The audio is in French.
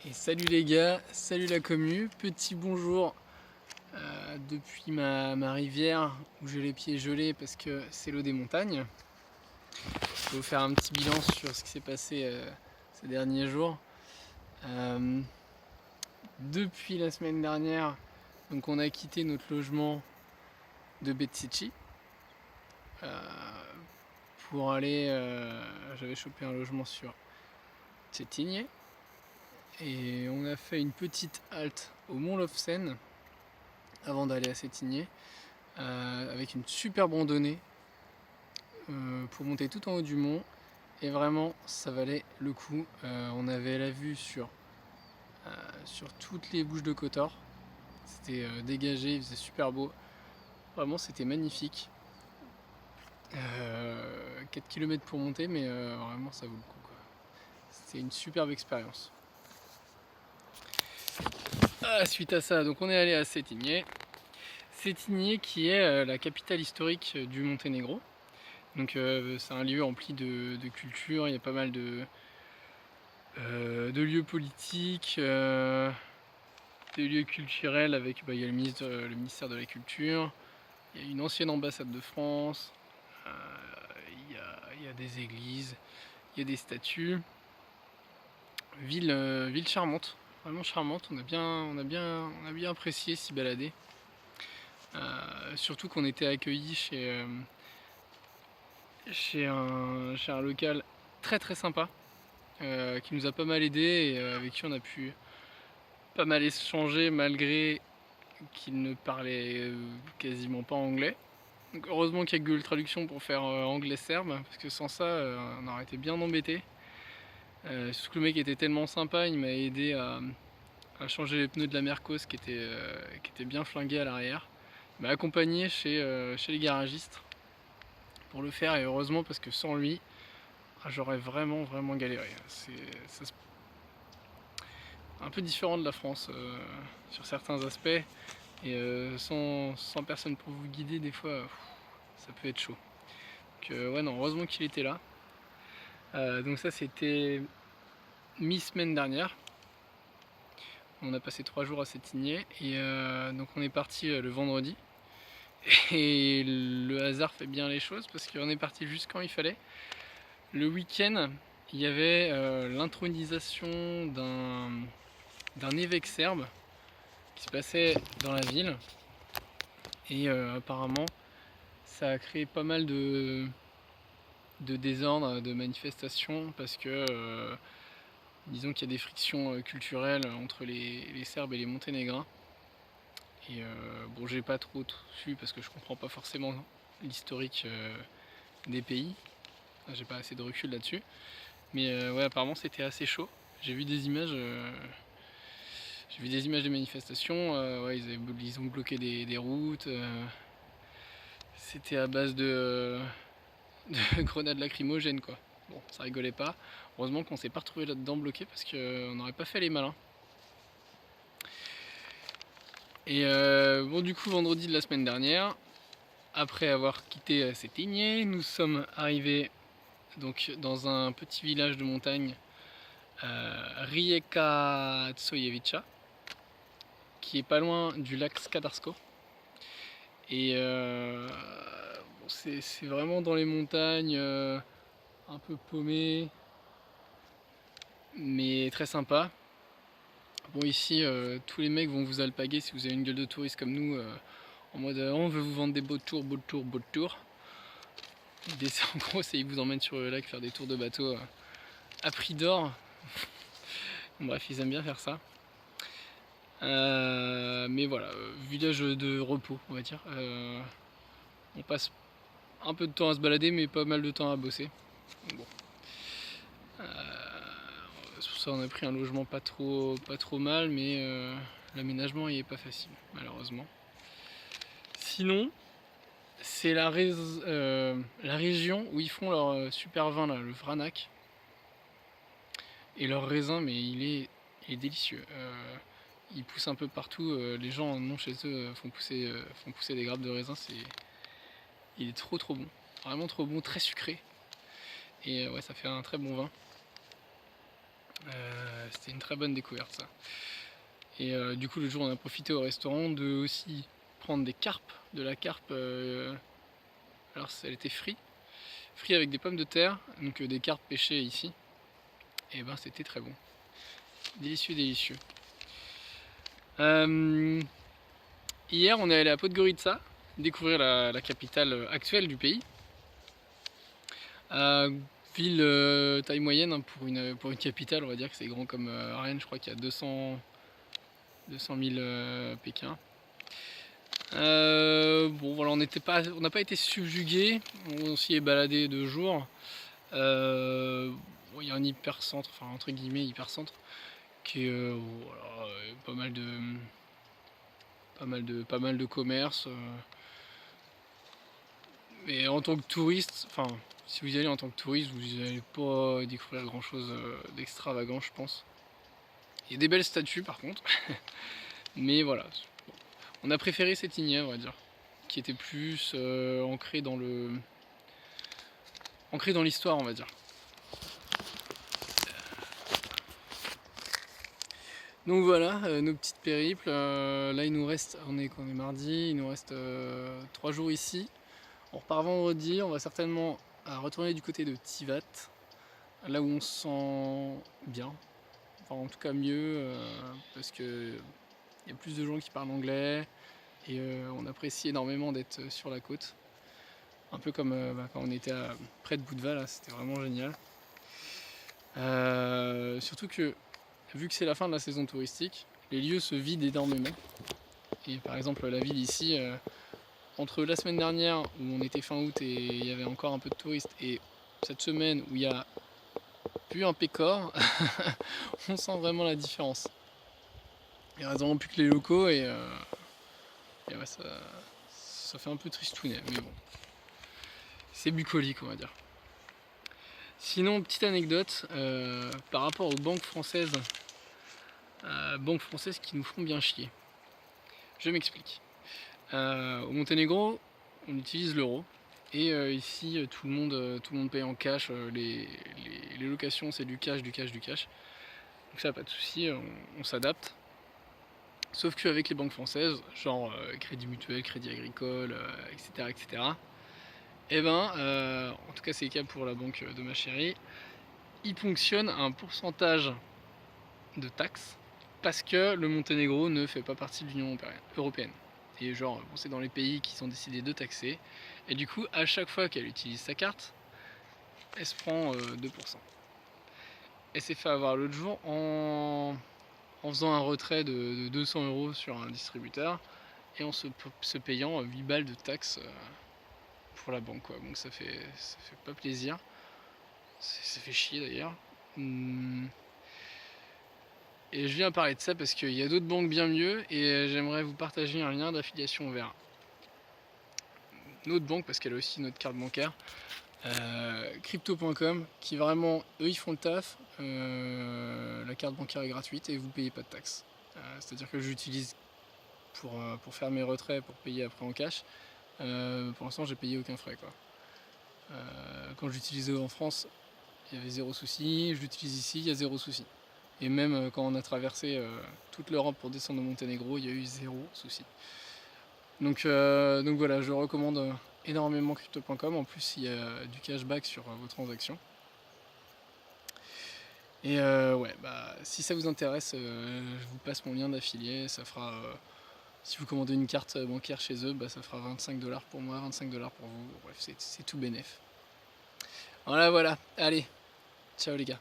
Et salut les gars, salut la commu, petit bonjour depuis ma rivière où j'ai les pieds gelés parce que c'est l'eau des montagnes. Je vais vous faire un petit bilan sur ce qui s'est passé ces derniers jours. Euh, Depuis la semaine dernière, donc on a quitté notre logement de Betsici euh, pour aller, j'avais chopé un logement sur Cetigny et on a fait une petite halte au Mont Lofsen avant d'aller à Cetigny. Avec une superbe randonnée pour monter tout en haut du mont. Et vraiment, ça valait le coup. On avait la vue sur toutes les bouches de Kotor. C'était dégagé, il faisait super beau. Vraiment, c'était magnifique. 4 km pour monter, mais vraiment, ça vaut le coup, quoi. C'était une superbe expérience. Suite à ça, donc on est allé à Cetigny. Cetigny qui est la capitale historique du Monténégro. Donc c'est un lieu empli de culture, il y a pas mal de lieux politiques, des lieux culturels avec il y a le ministère de la Culture, il y a une ancienne ambassade de France, il y a des églises, il y a des statues. Ville charmante, vraiment charmante, on a bien apprécié s'y balader. Surtout qu'on était accueillis chez un local très très sympa qui nous a pas mal aidé et avec qui on a pu pas mal échanger malgré qu'il ne parlait quasiment pas anglais. Donc heureusement qu'il y a Google Traduction pour faire anglais-serbe, parce que sans ça, on aurait été bien embêté. Surtout que le mec était tellement sympa, il m'a aidé à changer les pneus de la Mercos qui étaient bien flingués à l'arrière. Il m'a accompagné chez les garagistes pour le faire, et heureusement parce que sans lui, j'aurais vraiment vraiment galéré. C'est un peu différent de la France sur certains aspects, et sans personne pour vous guider, des fois, ça peut être chaud. Donc ouais, non, heureusement qu'il était là. Donc ça, c'était mi-semaine dernière. On a passé 3 jours à Sétigné, et donc on est parti le vendredi. Et le hasard fait bien les choses parce qu'on est parti juste quand il fallait. Le week-end, il y avait l'intronisation d'un évêque serbe qui se passait dans la ville. Et apparemment, ça a créé pas mal de désordre, de manifestations, parce que disons qu'il y a des frictions culturelles entre les Serbes et les Monténégrins. Et bon, j'ai pas trop su parce que je comprends pas forcément l'historique des pays. J'ai pas assez de recul là-dessus. Mais ouais, apparemment c'était assez chaud. J'ai vu des images. J'ai vu des images des manifestations. Ouais, ils ont bloqué des routes. C'était à base de grenades lacrymogènes, quoi. Bon, ça rigolait pas. Heureusement qu'on s'est pas retrouvé là-dedans bloqué parce qu'on n'aurait pas fait les malins. Et bon, du coup, vendredi de la semaine dernière, après avoir quitté Cetigny, nous sommes arrivés donc dans un petit village de montagne, Rijeka Tsojevica, qui est pas loin du lac Skadarsko. Et bon, c'est vraiment dans les montagnes, un peu paumé, mais très sympa. Bon, ici, tous les mecs vont vous alpaguer si vous avez une gueule de touriste comme nous, en mode on veut vous vendre des beaux tours, beaux tours, beaux tours. L'idée, c'est en gros, c'est qu'ils vous emmènent sur le lac faire des tours de bateau à prix d'or. Bref, ils aiment bien faire ça. Mais voilà, village de repos, on va dire. On passe un peu de temps à se balader, mais pas mal de temps à bosser. Bon. C'est pour ça qu'on a pris un logement pas trop mal, mais l'aménagement il est pas facile, malheureusement. Sinon, c'est la région où ils font leur super vin, là, le Vranac. Et leur raisin, mais il est délicieux. Il pousse un peu partout. Les gens en ont chez eux, font pousser des grappes de raisin. Il est trop trop bon. Vraiment trop bon, très sucré. Et ouais, ça fait un très bon vin. C'était une très bonne découverte ça. Et du coup, le jour, on a profité au restaurant de aussi prendre des carpes, de la carpe. Alors, elle était frite avec des pommes de terre, donc des carpes pêchées ici. Et ben, c'était très bon. Délicieux, délicieux. Hier, on est allé à Podgorica, découvrir la capitale actuelle du pays. Ville taille moyenne hein, pour une capitale, on va dire que c'est grand comme Rennes, je crois qu'il y a 200 000 Pékin. Bon voilà, on n'a pas été subjugué, on s'y est baladé 2 jours. Il y a un hypercentre, enfin entre guillemets hypercentre, qui est voilà, pas mal de commerces. Mais en tant que touriste, enfin si vous y allez en tant que touriste, vous n'allez pas découvrir grand chose d'extravagant, je pense. Il y a des belles statues par contre, mais voilà. On a préféré Sétigné, on va dire, qui était plus ancré dans l'histoire, on va dire. Donc voilà, nos petites périples. Là, il nous reste, on est mardi, il nous reste 3 jours ici. On repart vendredi, on va certainement retourner du côté de Tivat, là où on se sent bien, enfin en tout cas mieux, parce que il y a plus de gens qui parlent anglais et on apprécie énormément d'être sur la côte. Un peu comme quand on était près de Budva, là, c'était vraiment génial. Surtout que, vu que c'est la fin de la saison touristique, les lieux se vident énormément. Et par exemple, la ville ici, entre la semaine dernière où on était fin août et il y avait encore un peu de touristes, et cette semaine où il n'y a plus un pécor, on sent vraiment la différence. Il n'y a vraiment plus que les locaux et ouais, ça fait un peu tristounet, mais bon. C'est bucolique, on va dire. Sinon, petite anecdote, par rapport aux banques françaises qui nous font bien chier. Je m'explique. Au Monténégro, on utilise l'euro. Et ici, tout le monde paye en cash. Les locations, c'est du cash, du cash, du cash. Donc ça, pas de souci, on s'adapte. Sauf qu'avec les banques françaises, genre Crédit Mutuel, Crédit Agricole, etc., etc., et ben, en tout cas c'est le cas pour la banque de ma chérie, ils ponctionnent un pourcentage de taxes parce que le Monténégro ne fait pas partie de l'Union européenne. Et genre, bon, c'est dans les pays qui ont décidé de taxer. Et du coup, à chaque fois qu'elle utilise sa carte, elle se prend 2%. Elle s'est fait avoir l'autre jour en faisant un retrait de 200 € sur un distributeur et en se payant 8 balles de taxes pour la banque, quoi. Donc ça fait pas plaisir. Ça fait chier d'ailleurs. Et je viens parler de ça parce qu'il y a d'autres banques bien mieux et j'aimerais vous partager un lien d'affiliation vers notre banque parce qu'elle a aussi notre carte bancaire, crypto.com, qui vraiment, eux ils font le taf, la carte bancaire est gratuite et vous payez pas de taxes. C'est-à-dire que j'utilise pour faire mes retraits, pour payer après en cash. Pour l'instant j'ai payé aucun frais, quoi. Quand j'utilisais en France, il y avait zéro souci, je l'utilise ici, il y a zéro souci. Et même quand on a traversé toute l'Europe pour descendre au Monténégro, il y a eu zéro souci. Donc voilà, je recommande énormément crypto.com. En plus, il y a du cashback sur vos transactions. Et ouais, bah, si ça vous intéresse, je vous passe mon lien d'affilié. Ça fera, si vous commandez une carte bancaire chez eux, bah, ça fera 25 $ pour moi, 25 $ pour vous. Bref, c'est tout bénef. Voilà, allez, ciao les gars.